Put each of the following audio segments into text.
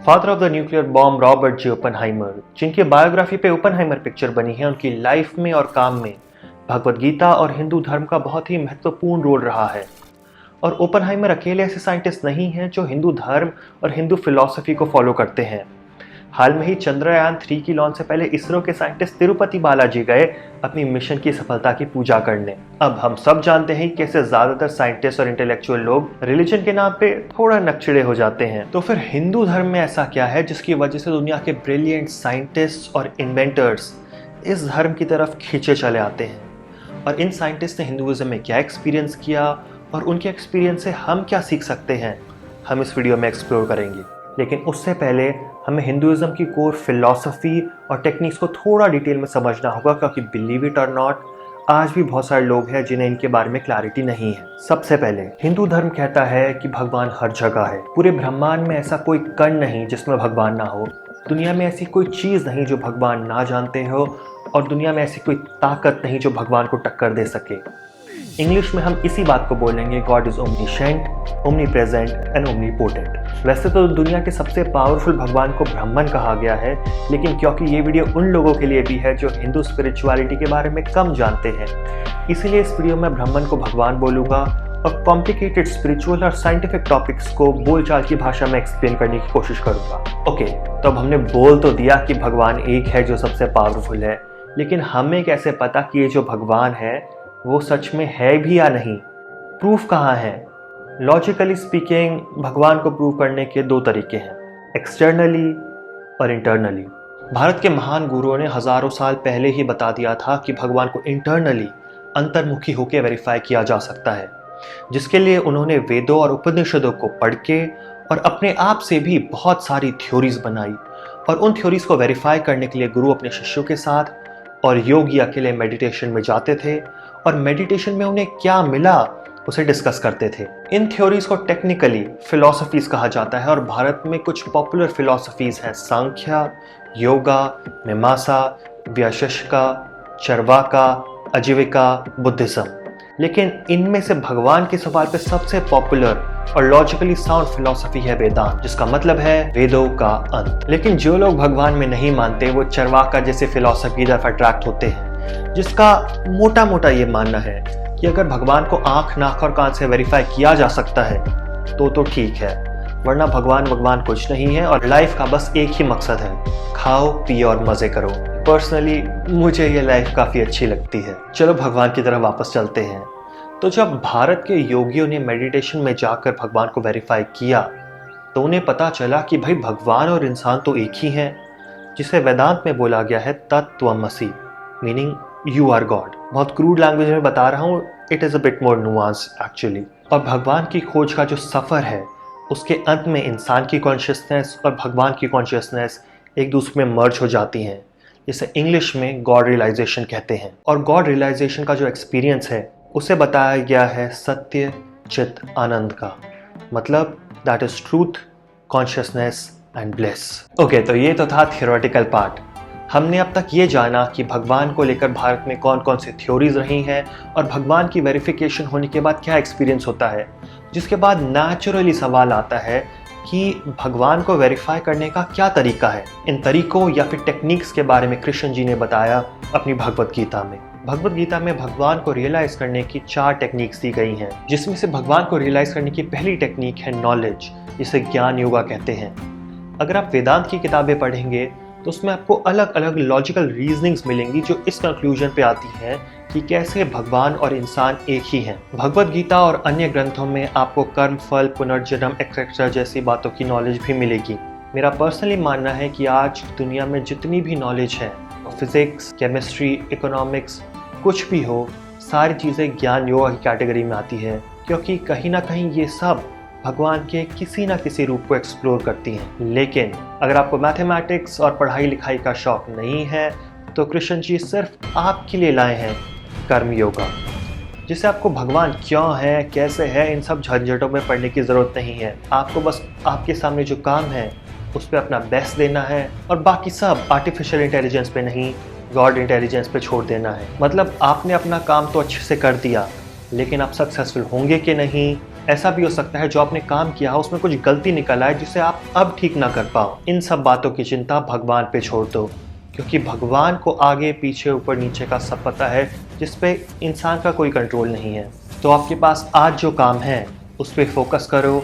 Father of the nuclear bomb Robert J Oppenheimer, जिनकी biography पे Oppenheimer picture बनी है, उनकी लाइफ में और काम में भगवद गीता और हिंदू धर्म का बहुत ही महत्वपूर्ण रोल रहा है। और ओपेनहाइमर अकेले ऐसे साइंटिस्ट नहीं हैं जो हिंदू धर्म और हिंदू फिलॉसफी को फॉलो करते हैं। हाल में ही चंद्रयान 3 की लॉन्च से पहले इसरो के साइंटिस्ट तिरुपति बालाजी गए अपनी मिशन की सफलता की पूजा करने। अब हम सब जानते हैं कि कैसे ज्यादातर साइंटिस्ट और इंटेलेक्चुअल लोग रिलीजन के नाम पे थोड़ा नकचिड़े हो जाते हैं। तो फिर हिंदू धर्म में ऐसा क्या है जिसकी वजह से दुनिया के ब्रिलियंट साइंटिस्ट और इन्वेंटर्स इस धर्म की तरफ खींचे चले आते हैं? और इन साइंटिस्ट ने हिंदुइज्म में क्या एक्सपीरियंस किया और उनके एक्सपीरियंस से हम क्या सीख सकते हैं, हम इस वीडियो में एक्सप्लोर करेंगे। लेकिन उससे पहले हमें हिंदुइज्म की कोर फिलॉसफी और टेक्निक्स को थोड़ा डिटेल में समझना होगा, क्योंकि बिलीव इट और नॉट आज भी बहुत सारे लोग हैं जिन्हें इनके बारे में क्लैरिटी नहीं है। सबसे पहले हिंदू धर्म कहता है कि भगवान हर जगह है। पूरे ब्रह्मांड में ऐसा कोई कण नहीं जिसमें भगवान ना हो। दुनिया में ऐसी कोई चीज़ नहीं जो भगवान ना जानते हो, और दुनिया में ऐसी कोई ताकत नहीं जो भगवान को टक्कर दे सके। इंग्लिश में हम इसी बात को बोलेंगे, God is omniscient, omnipresent and omnipotent. वैसे तो दुनिया के सबसे पावरफुल भगवान को ब्रह्मन कहा गया है, लेकिन क्योंकि ये वीडियो उन लोगों के लिए भी है जो हिंदू स्पिरिचुअलिटी के बारे में कम जानते हैं, इसीलिए इस वीडियो में ब्रह्मन को भगवान बोलूँगा और कॉम्प्लिकेटेड स्पिरिचुअल और साइंटिफिक टॉपिक्स को बोलचाल की भाषा में एक्सप्लेन करने की कोशिश करूँगा। ओके, तो अब हमने बोल तो दिया कि भगवान एक है जो सबसे पावरफुल है, लेकिन हमें कैसे पता कि ये जो भगवान है वो सच में है भी या नहीं? प्रूफ कहाँ है? लॉजिकली स्पीकिंग भगवान को प्रूव करने के दो तरीके हैं, एक्सटर्नली और इंटरनली। भारत के महान गुरुओं ने हजारों साल पहले ही बता दिया था कि भगवान को इंटरनली अंतर्मुखी होकर वेरीफाई किया जा सकता है, जिसके लिए उन्होंने वेदों और उपनिषदों को पढ़ के और अपने आप से भी बहुत सारी थ्योरीज बनाई। और उन थ्योरीज को वेरीफाई करने के लिए गुरु अपने शिष्यों के साथ और योगी अकेले मेडिटेशन में जाते थे, और मेडिटेशन में उन्हें क्या मिला उसे डिस्कस करते थे। इन थ्योरीज को टेक्निकली फिलॉसफीज कहा जाता है, और भारत में कुछ पॉपुलर फिलॉसफीज हैं, सांख्य, योगा, मीमांसा, वैशेषिक, चरवाका, आजीविका, बुद्धिज्म। लेकिन इनमें से भगवान के सवाल पे सबसे पॉपुलर और लॉजिकली साउंड फिलॉसफी है वेदांत, जिसका मतलब है वेदों का अंत। लेकिन जो लोग भगवान में नहीं मानते वो चरवाका जैसे फिलॉसफी तरफ अट्रैक्ट होते हैं, जिसका मोटा मोटा ये मानना है कि अगर भगवान को आंख, नाक और कान से वेरीफाई किया जा सकता है तो ठीक है, वरना भगवान कुछ नहीं है और लाइफ का बस एक ही मकसद है, खाओ पियो और मजे करो। पर्सनली मुझे ये लाइफ काफ़ी अच्छी लगती है। चलो भगवान की तरफ वापस चलते हैं। तो जब भारत के योगियों ने मेडिटेशन में जाकर भगवान को वेरीफाई किया तो उन्हें पता चला कि भाई भगवान और इंसान तो एक ही हैं, जिसे वेदांत में बोला गया है तत्त्वमसि, मीनिंग यू आर गॉड। बहुत क्रूड लैंग्वेज में बता रहा हूँ, it is a bit more nuanced actually. और भगवान की खोज का जो सफ़र है उसके अंत में इंसान की कॉन्शियसनेस और भगवान की कॉन्शियसनेस एक दूसरे में मर्ज हो जाती हैं, जिसे इंग्लिश में गॉड रियलाइजेशन कहते हैं। और गॉड रियलाइजेशन का जो एक्सपीरियंस है उसे बताया गया है सत्य चित आनंद का, मतलब that is truth, consciousness and bliss. Okay, तो ये तो था थियोरेटिकल पार्ट। हमने अब तक ये जाना कि भगवान को लेकर भारत में कौन कौन सी थ्योरीज रही हैं और भगवान की वेरिफिकेशन होने के बाद क्या एक्सपीरियंस होता है। जिसके बाद नेचुरली सवाल आता है कि भगवान को वेरीफाई करने का क्या तरीका है। इन तरीकों या फिर टेक्निक्स के बारे में कृष्ण जी ने बताया अपनी भगवद गीता में। भगवद गीता में भगवान को रियलाइज करने की 4 टेक्निक्स दी गई हैं, जिसमें से भगवान को रियलाइज करने की पहली टेक्निक है नॉलेज, जिसे ज्ञान योगा कहते हैं। अगर आप वेदांत की किताबें पढ़ेंगे तो उसमें आपको अलग अलग लॉजिकल रीजनिंग्स मिलेंगी जो इस कंक्लूजन पे आती हैं कि कैसे भगवान और इंसान एक ही हैं। भगवद गीता और अन्य ग्रंथों में आपको कर्म, फल, पुनर्जन्म एक्सेट्रा जैसी बातों की नॉलेज भी मिलेगी। मेरा पर्सनली मानना है कि आज दुनिया में जितनी भी नॉलेज है, फिजिक्स, केमिस्ट्री, इकोनॉमिक्स, कुछ भी हो, सारी चीज़ें ज्ञान योगा की कैटेगरी में आती है, क्योंकि कहीं ना कहीं ये सब भगवान के किसी ना किसी रूप को एक्सप्लोर करती हैं। लेकिन अगर आपको मैथमेटिक्स और पढ़ाई लिखाई का शौक नहीं है तो कृष्ण जी सिर्फ आपके लिए लाए हैं कर्म योगा, जिससे आपको भगवान क्यों है, कैसे है, इन सब झंझटों में पढ़ने की ज़रूरत नहीं है। आपको बस आपके सामने जो काम है उस पर अपना बेस्ट देना है और बाकी सब आर्टिफिशियल इंटेलिजेंस पे नहीं, गॉड इंटेलिजेंस पे छोड़ देना है। मतलब आपने अपना काम तो अच्छे से कर दिया, लेकिन आप सक्सेसफुल होंगे कि नहीं ऐसा भी हो सकता है जो आपने काम किया है उसमें कुछ गलती निकल आए जिसे आप अब ठीक ना कर पाओ। इन सब बातों की चिंता भगवान पे छोड़ दो, क्योंकि भगवान को आगे पीछे ऊपर नीचे का सब पता है, जिस पे इंसान का कोई कंट्रोल नहीं है। तो आपके पास आज जो काम है उस पर फोकस करो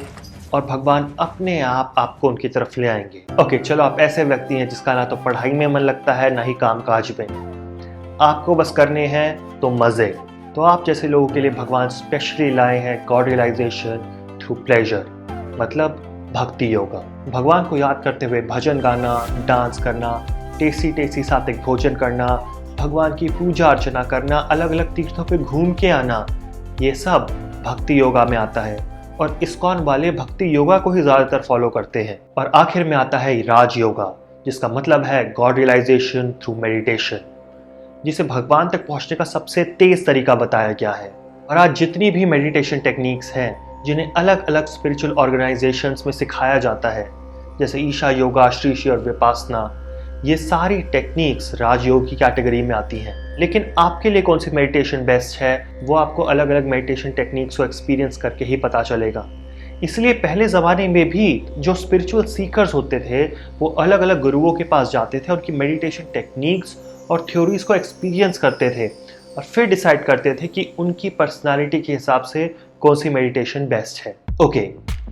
और भगवान अपने आप आपको उनकी तरफ ले आएंगे। ओके, चलो आप ऐसे व्यक्ति हैं जिसका ना तो पढ़ाई में मन लगता है ना ही काम काज में, आपको बस करने हैं तो मज़े। तो आप जैसे लोगों के लिए भगवान स्पेशली लाए हैं गॉड रियलाइजेशन थ्रू प्लेजर, मतलब भक्ति योगा। भगवान को याद करते हुए भजन गाना, डांस करना, टेस्टी टेस्टी सात्विक भोजन करना, भगवान की पूजा अर्चना करना, अलग अलग तीर्थों पे घूम के आना, ये सब भक्ति योगा में आता है। और इस्कॉन वाले भक्ति योगा को ही ज़्यादातर फॉलो करते हैं। और आखिर में आता है राज योगा, जिसका मतलब है गॉड रियलाइजेशन थ्रू मेडिटेशन, जिसे भगवान तक पहुंचने का सबसे तेज तरीका बताया गया है। और आज जितनी भी मेडिटेशन टेक्निक्स हैं जिन्हें अलग अलग स्पिरिचुअल ऑर्गेनाइजेशंस में सिखाया जाता है, जैसे ईशा योगा, श्री और विपासना, ये सारी टेक्निक्स राजयोग की कैटेगरी में आती हैं। लेकिन आपके लिए कौन सी मेडिटेशन बेस्ट है वो आपको अलग अलग मेडिटेशन टेक्निक्स को एक्सपीरियंस करके ही पता चलेगा। इसलिए पहले ज़माने में भी जो स्पिरिचुअल सीकर्स होते थे वो अलग अलग गुरुओं के पास जाते थे, उनकी मेडिटेशन टेक्निक्स और थ्योरीज को एक्सपीरियंस करते थे और फिर डिसाइड करते थे कि उनकी पर्सनालिटी के हिसाब से कौन सी मेडिटेशन बेस्ट है। ओके,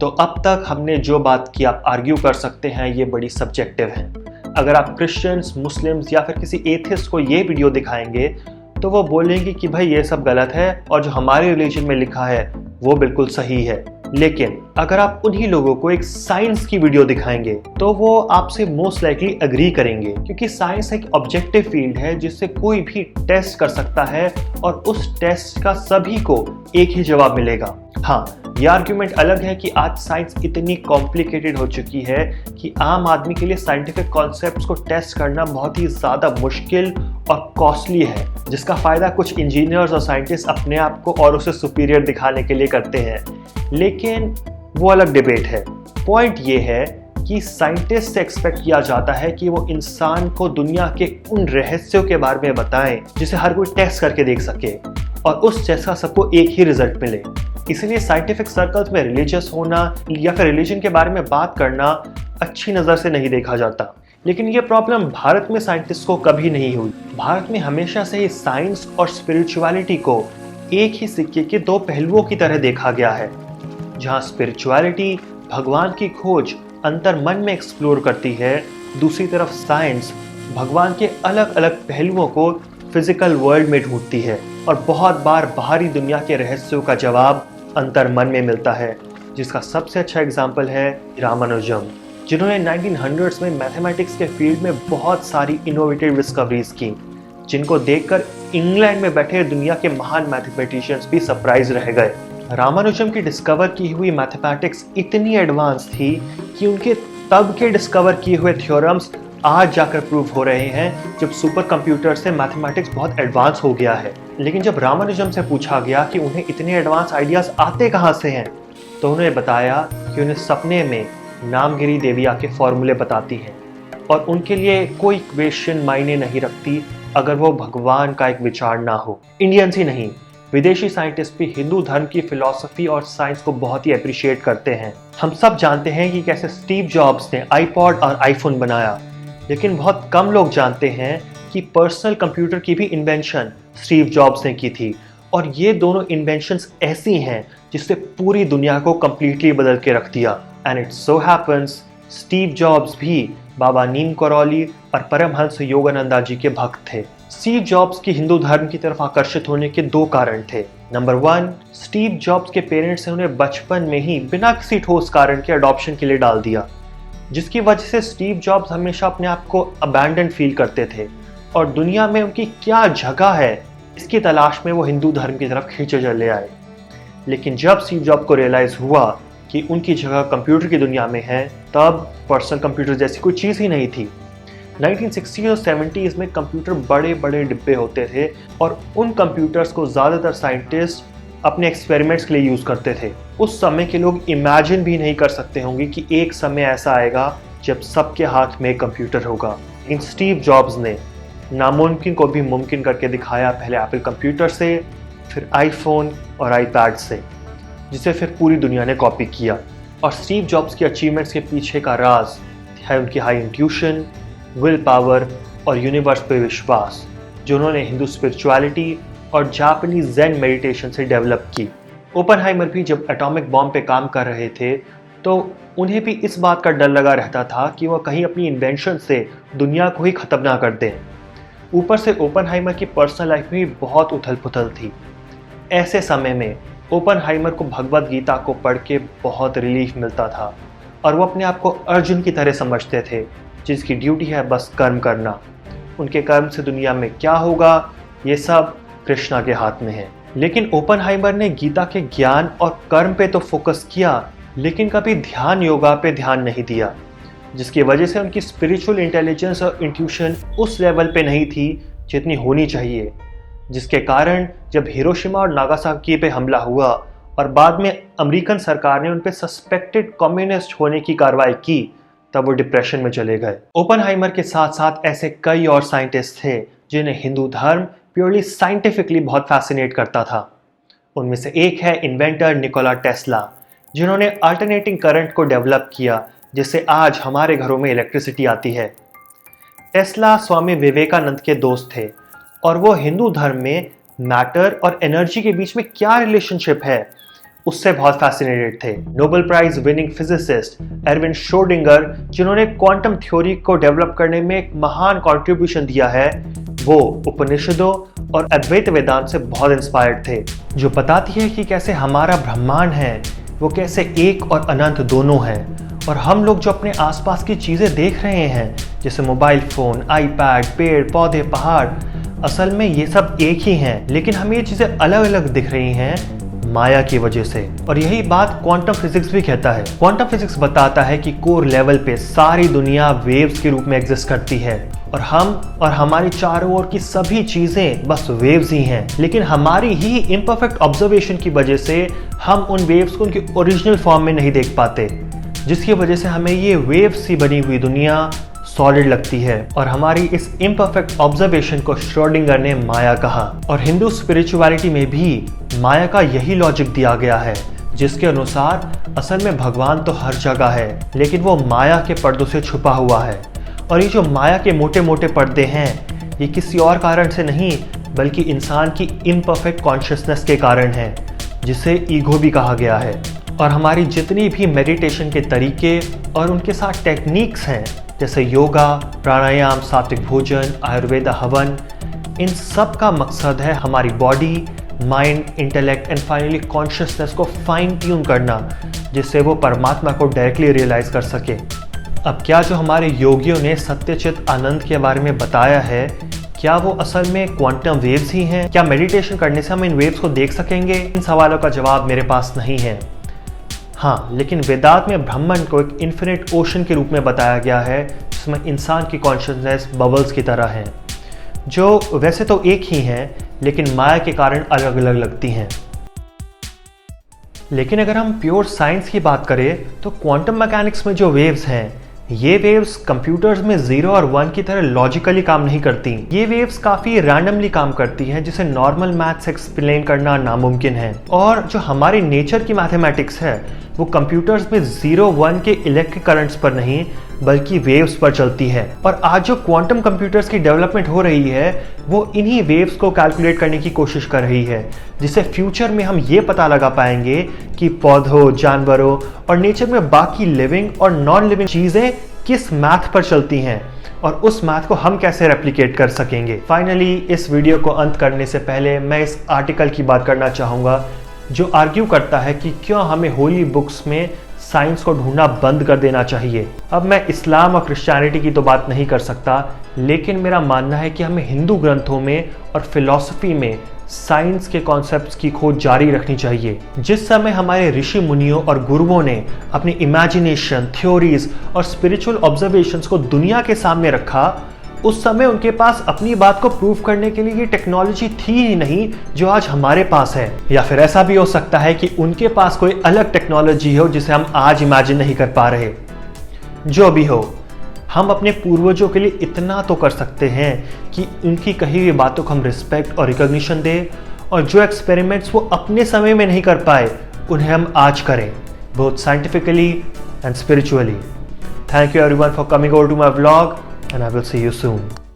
तो अब तक हमने जो बात की आप आर्ग्यू कर सकते हैं, ये बड़ी सब्जेक्टिव है। अगर आप क्रिश्चियंस, मुस्लिम्स या फिर किसी एथिस्ट को ये वीडियो दिखाएंगे तो वो बोलेंगे कि भाई ये सब गलत है और जो हमारे रिलीजन में लिखा है वो बिल्कुल सही है। लेकिन अगर आप उन्हीं लोगों को एक साइंस की वीडियो दिखाएंगे तो वो आपसे मोस्ट लाइकली एग्री करेंगे, क्योंकि साइंस एक ऑब्जेक्टिव फील्ड है जिससे कोई भी टेस्ट कर सकता है और उस टेस्ट का सभी को एक ही जवाब मिलेगा। हाँ, ये आर्ग्यूमेंट अलग है कि आज साइंस इतनी कॉम्प्लिकेटेड हो चुकी है कि आम आदमी के लिए साइंटिफिक कॉन्सेप्ट्स को टेस्ट करना बहुत ही ज़्यादा मुश्किल और कॉस्टली है, जिसका फ़ायदा कुछ इंजीनियर्स और साइंटिस्ट अपने आप को और उसे सुपीरियर दिखाने के लिए करते हैं। लेकिन वो अलग डिबेट है। पॉइंट ये है कि साइंटिस्ट से एक्सपेक्ट किया जाता है कि वो इंसान को दुनिया के उन रहस्यों के बारे में बताएं जिसे हर कोई टेस्ट करके देख सके और उस टेस्ट का सबको एक ही रिजल्ट मिले। इसलिए साइंटिफिक सर्कल्स में रिलीजियस होना या फिर रिलीजन के बारे में बात करना अच्छी नज़र से नहीं देखा जाता। लेकिन ये प्रॉब्लम भारत में साइंटिस्ट को कभी नहीं हुई। भारत में हमेशा से ही साइंस और स्पिरिचुअलिटी को एक ही सिक्के के दो पहलुओं की तरह देखा गया है, जहाँ स्पिरिचुअलिटी भगवान की खोज अंतर मन में एक्सप्लोर करती है, दूसरी तरफ साइंस भगवान के अलग अलग पहलुओं को फिजिकल वर्ल्ड में ढूंढती है। और बहुत बार बाहरी दुनिया के रहस्यों का जवाब अंतर मन में मिलता है, जिसका सबसे अच्छा एग्जाम्पल है रामानुजम, जिन्होंने 1900s में मैथमेटिक्स के फील्ड में बहुत सारी इनोवेटिव डिस्कवरीज की, जिनको देखकर इंग्लैंड में बैठे दुनिया के महान मैथमेटिशियंस भी सरप्राइज रह गए। रामानुजम की डिस्कवर की हुई मैथमेटिक्स इतनी एडवांस थी कि उनके तब के डिस्कवर किए हुए थ्योरम्स आज जाकर प्रूव हो रहे हैं, जब सुपर कंप्यूटर से मैथमेटिक्स बहुत एडवांस हो गया है। लेकिन जब रामानुजम से पूछा गया कि उन्हें इतने एडवांस आइडियाज आते कहाँ से हैं, तो उन्हें बताया कि उन्हें सपने में नामगिरी देवी आके फॉर्मूले बताती हैं और उनके लिए कोई इक्वेशन मायने नहीं रखती अगर वो भगवान का एक विचार ना हो। इंडियंस ही नहीं, विदेशी साइंटिस्ट भी हिंदू धर्म की फिलॉसफी और साइंस को बहुत ही अप्रिशिएट करते हैं। हम सब जानते हैं कि कैसे स्टीव जॉब्स ने आईपॉड और आईफोन बनाया, लेकिन बहुत कम लोग जानते हैं कि पर्सनल कंप्यूटर की भी इन्वेंशन स्टीव जॉब्स ने की थी। और ये दोनों इन्वेंशंस ऐसी हैं जिससे पूरी दुनिया को कंप्लीटली बदल के रख दिया। And it so happens Steve jobs भी बाबा नीम करौली और परमहंस योगानंदा जी के भक्त थे। स्टीव जॉब्स की हिंदू धर्म की तरफ आकर्षित होने के दो कारण थे। नंबर 1, स्टीव जॉब्स के पेरेंट्स ने उन्हें बचपन में ही बिना किसी ठोस कारण के अडॉप्शन के लिए डाल दिया, जिसकी वजह से स्टीव जॉब्स हमेशा अपने आप को अबैंडन फील करते थे और दुनिया में उनकी क्या जगह है इसकी तलाश में वो हिंदू धर्म की तरफ खींचे चले आए। लेकिन जब स्टीव जॉब्स को रियलाइज हुआ कि उनकी जगह कंप्यूटर की दुनिया में है, तब पर्सनल कंप्यूटर जैसी कोई चीज़ ही नहीं थी। 1960s और 70s में कंप्यूटर बड़े बड़े डिब्बे होते थे और उन कंप्यूटर्स को ज़्यादातर साइंटिस्ट अपने एक्सपेरिमेंट्स के लिए यूज़ करते थे। उस समय के लोग इमेजिन भी नहीं कर सकते होंगे कि एक समय ऐसा आएगा जब सबके हाथ में कंप्यूटर होगा। इन स्टीव जॉब्स ने नामुमकिन को भी मुमकिन करके दिखाया, पहले एप्पल कंप्यूटर से, फिर आईफोन और आईपैड से। जिसे फिर पूरी दुनिया ने कॉपी किया। और स्टीव जॉब्स की अचीवमेंट्स के पीछे का राज है उनकी हाई इंट्यूशन, विल पावर और यूनिवर्स पे विश्वास, जो उन्होंने हिंदू स्पिरिचुअलिटी और जापानीज ज़ेन मेडिटेशन से डेवलप की। ओपेनहाइमर भी जब एटॉमिक बॉम्ब पे काम कर रहे थे तो उन्हें भी इस बात का डर लगा रहता था कि वह कहीं अपनी इन्वेंशन से दुनिया को ही ख़त्म ना कर दें। ऊपर से ओपेनहाइमर की पर्सनल लाइफ में भी बहुत उथल पुथल थी। ऐसे समय में ओपेनहाइमर को भगवद गीता को पढ़ के बहुत रिलीफ मिलता था और वो अपने आप को अर्जुन की तरह समझते थे, जिसकी ड्यूटी है बस कर्म करना। उनके कर्म से दुनिया में क्या होगा ये सब कृष्णा के हाथ में है। लेकिन ओपेनहाइमर ने गीता के ज्ञान और कर्म पे तो फोकस किया, लेकिन कभी ध्यान योगा पे ध्यान नहीं दिया, जिसकी वजह से उनकी स्पिरिचुअल इंटेलिजेंस और इंट्यूशन उस लेवल पे नहीं थी जितनी होनी चाहिए। जिसके कारण जब हिरोशिमा और नागासाकी पे हमला हुआ और बाद में अमेरिकन सरकार ने उन पे सस्पेक्टेड कम्युनिस्ट होने की कार्रवाई की, तब वो डिप्रेशन में चले गए। ओपेनहाइमर के साथ साथ ऐसे कई और साइंटिस्ट थे जिन्हें हिंदू धर्म प्योरली साइंटिफिकली बहुत फैसिनेट करता था। उनमें से एक है इन्वेंटर निकोला टेस्ला, जिन्होंने अल्टरनेटिंग करंट को डेवलप किया, जिससे आज हमारे घरों में इलेक्ट्रिसिटी आती है। टेस्ला स्वामी विवेकानंद के दोस्त थे और वो हिंदू धर्म में मैटर और एनर्जी के बीच में क्या रिलेशनशिप है उससे बहुत फैसिनेटेड थे। Nobel prize winning physicist Erwin Schrodinger, जिन्होंने क्वांटम थ्योरी को डेवलप करने में एक महान कंट्रीब्यूशन दिया है, वो उपनिषदों और अद्वैत वेदांत से बहुत इंस्पायर्ड थे, जो बताती है कि कैसे हमारा ब्रह्मांड है वो कैसे एक और अनंत दोनों हैं। और हम लोग जो अपने आसपास की चीज़ें देख रहे हैं, जैसे मोबाइल फ़ोन, आईपैड, पेड़ पौधे, पहाड़, असल में ये सब एक ही हैं, लेकिन हमें ये चीज़ें अलग अलग दिख रही हैं माया की वजह से। और यही बात क्वांटम फिजिक्स भी कहता है। क्वांटम फिजिक्स बताता है कि कोर लेवल पे सारी दुनिया वेव्स के रूप में एग्जिस्ट करती है और हम और हमारी चारों ओर की सभी चीजें बस वेव्स ही हैं। लेकिन हमारी ही इम्परफेक्ट ऑब्जर्वेशन की वजह से हम उन वेव्स को उनकी ओरिजिनल फॉर्म में नहीं देख पाते, जिसकी वजह से हमें ये वेव्स सी बनी हुई दुनिया सॉलिड लगती है। और हमारी इस इम्परफेक्ट ऑब्जर्वेशन को श्रोडिंगर ने माया कहा। और हिंदू स्पिरिचुअलिटी में भी माया का यही लॉजिक दिया गया है, जिसके अनुसार असल में भगवान तो हर जगह है, लेकिन वो माया के पर्दों से छुपा हुआ है। और ये जो माया के मोटे मोटे पर्दे हैं, ये किसी और कारण से नहीं बल्कि इंसान की इम्परफेक्ट कॉन्शियसनेस के कारण है, जिसे ईगो भी कहा गया है। और हमारी जितनी भी मेडिटेशन के तरीके और उनके साथ टेक्निक्स हैं, जैसे योगा, प्राणायाम, सात्विक भोजन, आयुर्वेदा, हवन, इन सब का मकसद है हमारी body, mind, intellect and finally consciousness को फाइन ट्यून करना, जिससे वो परमात्मा को डायरेक्टली रियलाइज कर सके। अब क्या जो हमारे योगियों ने सत्यचित आनंद के बारे में बताया है, क्या वो असल में क्वांटम वेव्स ही हैं? क्या मेडिटेशन करने से हम इन वेव्स को देख सकेंगे? इन सवालों का जवाब मेरे पास नहीं है। हाँ, लेकिन वेदांत में ब्रह्मांड को एक इन्फिनिट ओशन के रूप में बताया गया है, जिसमें इंसान की कॉन्शियसनेस बबल्स की तरह है, जो वैसे तो एक ही हैं, लेकिन माया के कारण अलग अलग लगती हैं। लेकिन अगर हम प्योर साइंस की बात करें तो क्वांटम मैकेनिक्स में जो वेव्स हैं, ये वेव्स कंप्यूटर्स में 0 और 1 की तरह लॉजिकली काम नहीं करती। ये वेव्स काफ़ी रैंडमली काम करती हैं, जिसे नॉर्मल मैथ से एक्सप्लेन करना नामुमकिन है। और जो हमारी नेचर की मैथमेटिक्स है, वो कंप्यूटर्स में 0-1 के इलेक्ट्रिक करंट्स पर नहीं बल्कि वेव्स पर चलती है। और आज जो क्वांटम कंप्यूटर्स की डेवलपमेंट हो रही है, वो इन्हीं वेव्स को कैलकुलेट करने की कोशिश कर रही है, जिससे फ्यूचर में हम ये पता लगा पाएंगे कि पौधों, जानवरों और नेचर में बाकी लिविंग और नॉन लिविंग चीज़ें किस मैथ पर चलती हैं और उस मैथ को हम कैसे रेप्लिकेट कर सकेंगे। फाइनली इस वीडियो को अंत करने से पहले मैं इस आर्टिकल की बात करना चाहूँगा, जो आर्ग्यू करता है कि क्यों हमें होली बुक्स में साइंस को ढूंढना बंद कर देना चाहिए। अब मैं इस्लाम और क्रिश्चियनिटी की तो बात नहीं कर सकता, लेकिन मेरा मानना है कि हमें हिंदू ग्रंथों में और फिलॉसफी में साइंस के कॉन्सेप्ट्स की खोज जारी रखनी चाहिए। जिस समय हमारे ऋषि मुनियों और गुरुओं ने अपनी इमेजिनेशन, थ्योरीज और स्पिरिचुअल ऑब्जर्वेशंस को दुनिया के सामने रखा, उस समय उनके पास अपनी बात को प्रूव करने के लिए ये टेक्नोलॉजी थी ही नहीं जो आज हमारे पास है। या फिर ऐसा भी हो सकता है कि उनके पास कोई अलग टेक्नोलॉजी हो जिसे हम आज इमेजिन नहीं कर पा रहे। जो भी हो, हम अपने पूर्वजों के लिए इतना तो कर सकते हैं कि उनकी कही हुई बातों को हम रिस्पेक्ट और रिकॉग्निशन दें, और जो एक्सपेरिमेंट्स वो अपने समय में नहीं कर पाए उन्हें हम आज करें, both scientifically and spiritually. Thank you everyone for coming over to my vlog, and I will see you soon.